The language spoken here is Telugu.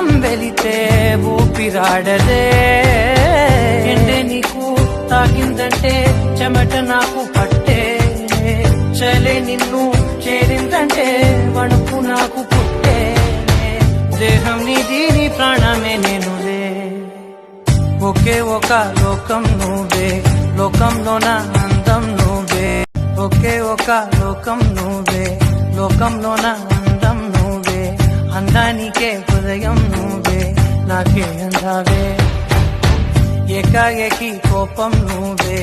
ప్రాణం వెలితే ఊపిరాడదే. ఎండే నీకు తాకిందంటే చెమట నాకు పట్టే. చలే నిన్ను చేరిందంటే వణుకు నాకు పుట్టే. దేహం నీది నీ ప్రాణమే నేనులే. ఒకే ఒక లోకం నువ్వే, లోకంలోన అందం నువ్వే. ఒకే ఒక లోకం నువ్వే, లోకంలోన అందం నువ్వే. అందానికే హృదయం నువ్వే, నాకే అందావే. ఏకాఏకి కోపం నువ్వే,